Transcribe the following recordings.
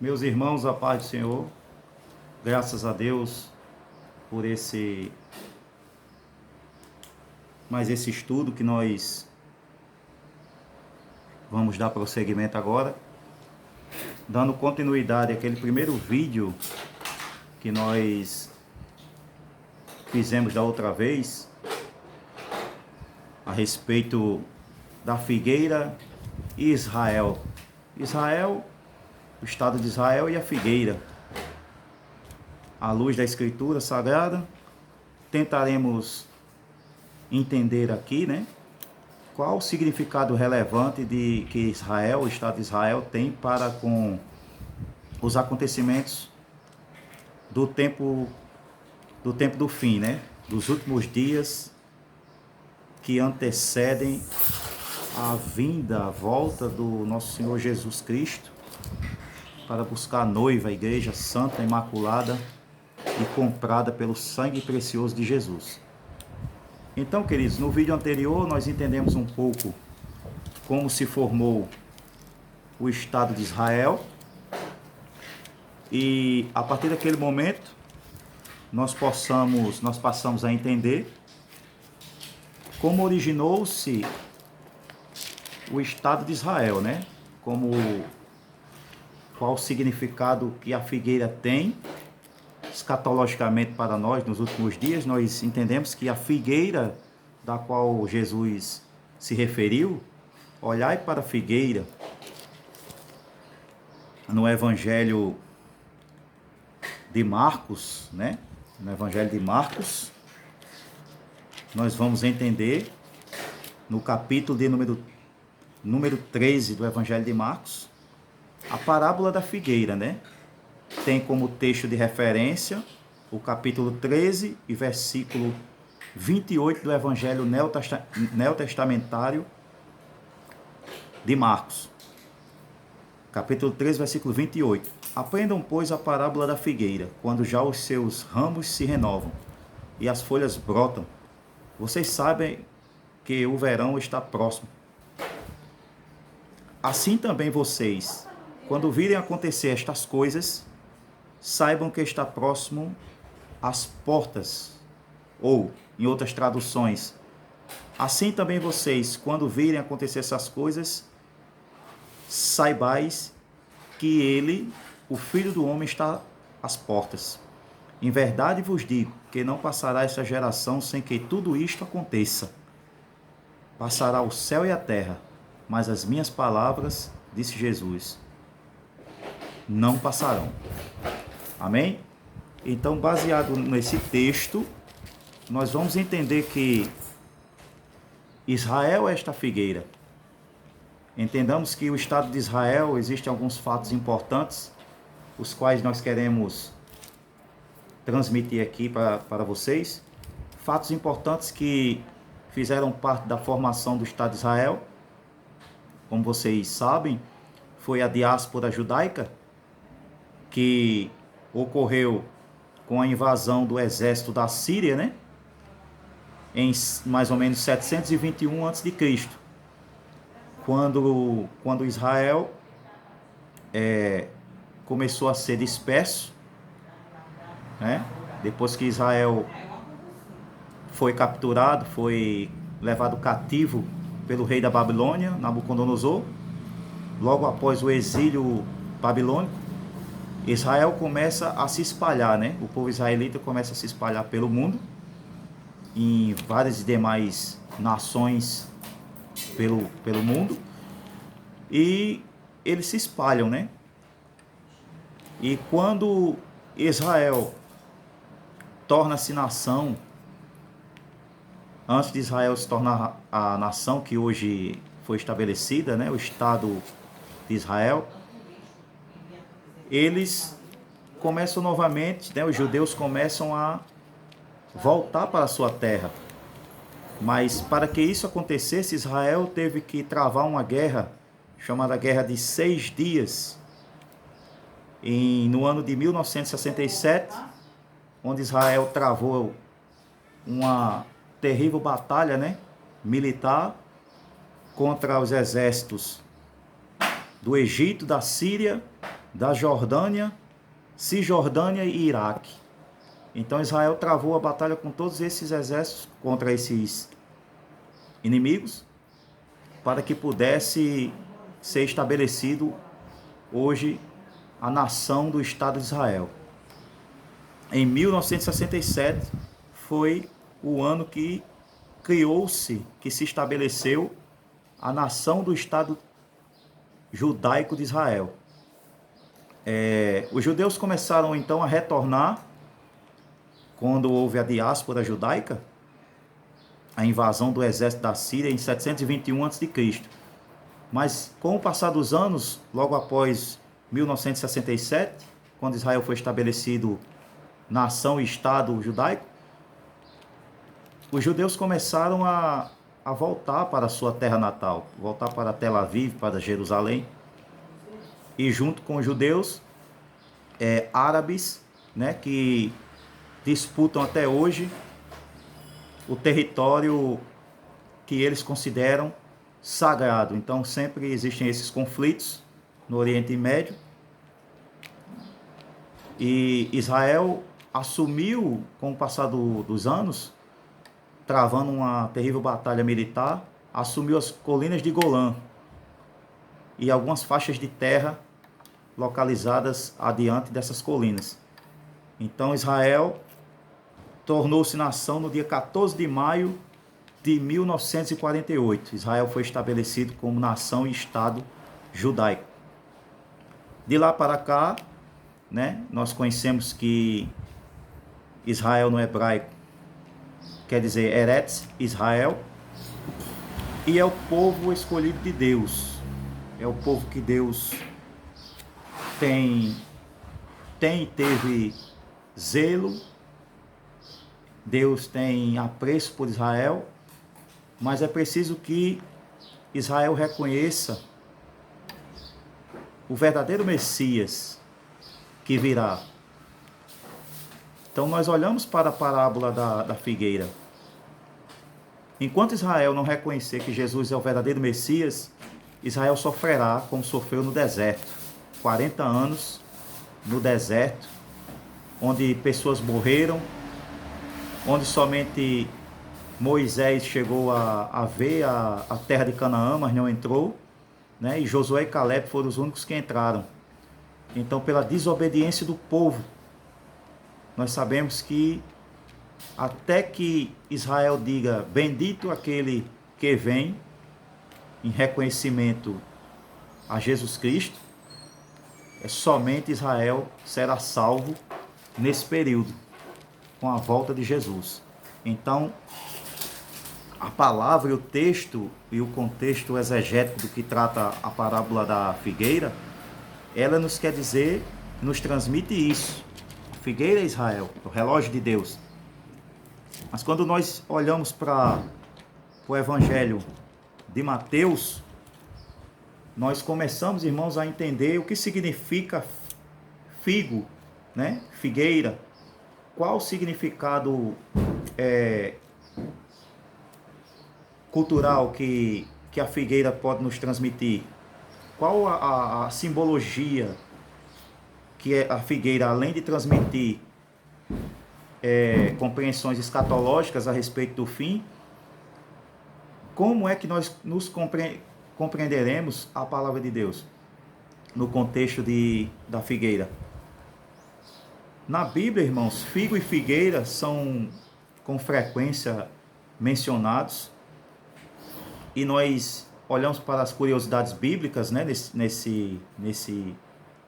Meus irmãos, a paz do Senhor, graças a Deus por esse estudo que nós vamos dar prosseguimento agora, dando continuidade àquele primeiro vídeo que nós fizemos da outra vez, a respeito da figueira e Israel. Israel, o Estado de Israel e a figueira. À luz da Escritura Sagrada, tentaremos entender aqui, qual o significado relevante de que Israel, o Estado de Israel, tem para com os acontecimentos do tempo do fim, dos últimos dias que antecedem a vinda, a volta do nosso Senhor Jesus Cristo para buscar a noiva, a igreja santa, imaculada e comprada pelo sangue precioso de Jesus. Então, queridos, no vídeo anterior nós entendemos um pouco como se formou o Estado de Israel e a partir daquele momento nós passamos a entender como originou-se o Estado de Israel, qual o significado que a figueira tem escatologicamente para nós nos últimos dias. Nós entendemos que a figueira da qual Jesus se referiu, olhai para a figueira, no Evangelho de Marcos, no Evangelho de Marcos, nós vamos entender no capítulo de número 13 do Evangelho de Marcos, a parábola da figueira, Tem como texto de referência o capítulo 13 e versículo 28 do Evangelho neotestamentário de Marcos. Capítulo 13, versículo 28. Aprendam, pois, a parábola da figueira, quando já os seus ramos se renovam e as folhas brotam. Vocês sabem que o verão está próximo. Assim também vocês, quando virem acontecer estas coisas, saibam que está próximo às portas. Ou, em outras traduções, assim também vocês, quando virem acontecer essas coisas, saibais que ele, o Filho do Homem, está às portas. Em verdade vos digo que não passará esta geração sem que tudo isto aconteça. Passará o céu e a terra, mas as minhas palavras, disse Jesus, não passarão. Amém? Então, baseado nesse texto, nós vamos entender que Israel é esta figueira. Entendamos que o Estado de Israel, existem alguns fatos importantes, os quais nós queremos transmitir aqui para vocês. Fatos importantes que fizeram parte da formação do Estado de Israel. Como vocês sabem, foi a diáspora judaica que ocorreu com a invasão do exército da Síria, em mais ou menos 721 a.C., quando Israel começou a ser disperso, depois que Israel foi capturado, foi levado cativo pelo rei da Babilônia, Nabucodonosor. Logo após o exílio babilônico, Israel começa a se espalhar, O povo israelita começa a se espalhar pelo mundo, em várias demais nações pelo mundo, e eles se espalham, E quando Israel torna-se nação, antes de Israel se tornar a nação que hoje foi estabelecida, o Estado de Israel, eles começam novamente, os judeus começam a voltar para a sua terra. Mas para que isso acontecesse, Israel teve que travar uma guerra, chamada Guerra de 6 Dias, no ano de 1967, onde Israel travou uma terrível batalha, militar contra os exércitos do Egito, da Síria da Jordânia, Cisjordânia e Iraque. Então Israel travou a batalha com todos esses exércitos contra esses inimigos, para que pudesse ser estabelecido hoje a nação do Estado de Israel. Em 1967 foi o ano que criou-se, que se estabeleceu a nação do Estado judaico de Israel. Os judeus começaram então a retornar quando houve a diáspora judaica, a invasão do exército da Síria em 721 a.C. Mas com o passar dos anos, logo após 1967, quando Israel foi estabelecido nação e Estado judaico, os judeus começaram a voltar para a sua terra natal, voltar para Tel Aviv, para Jerusalém, e junto com os judeus árabes, né, que disputam até hoje o território que eles consideram sagrado. Então sempre existem esses conflitos no Oriente Médio, e Israel assumiu, com o passar dos anos, travando uma terrível batalha militar, assumiu as colinas de Golã e algumas faixas de terra localizadas adiante dessas colinas. Então Israel tornou-se nação no dia 14 de maio de 1948. Israel foi estabelecido como nação e Estado judaico. De lá para cá, né, nós conhecemos que Israel no hebraico quer dizer Eretz Israel, e é o povo escolhido de Deus. É o povo que Deus tem e teve zelo. Deus tem apreço por Israel, mas é preciso que Israel reconheça o verdadeiro Messias que virá. Então nós olhamos para a parábola da figueira. Enquanto Israel não reconhecer que Jesus é o verdadeiro Messias, Israel sofrerá como sofreu no deserto. 40 anos no deserto, onde pessoas morreram, onde somente Moisés chegou a ver a terra de Canaã, mas não entrou, né? E Josué e Caleb foram os únicos que entraram. Então, pela desobediência do povo, nós sabemos que até que Israel diga bendito aquele que vem, em reconhecimento a Jesus Cristo, somente Israel será salvo nesse período, com a volta de Jesus. Então, a palavra e o texto e o contexto exegético do que trata a parábola da figueira, ela nos quer dizer, nos transmite isso. A figueira é Israel, o relógio de Deus. Mas quando nós olhamos para o Evangelho de Mateus, nós começamos, irmãos, a entender o que significa figo, né? Figueira. Qual o significado cultural que a figueira pode nos transmitir? Qual a simbologia que a figueira, além de transmitir compreensões escatológicas a respeito do fim, como é que nós nos compreenderemos a palavra de Deus no contexto da figueira? Na Bíblia, irmãos, figo e figueira são com frequência mencionados, e nós olhamos para as curiosidades bíblicas, né, nesse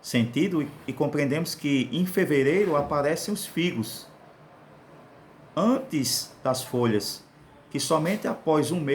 sentido, e compreendemos que em fevereiro aparecem os figos antes das folhas, que somente após um mês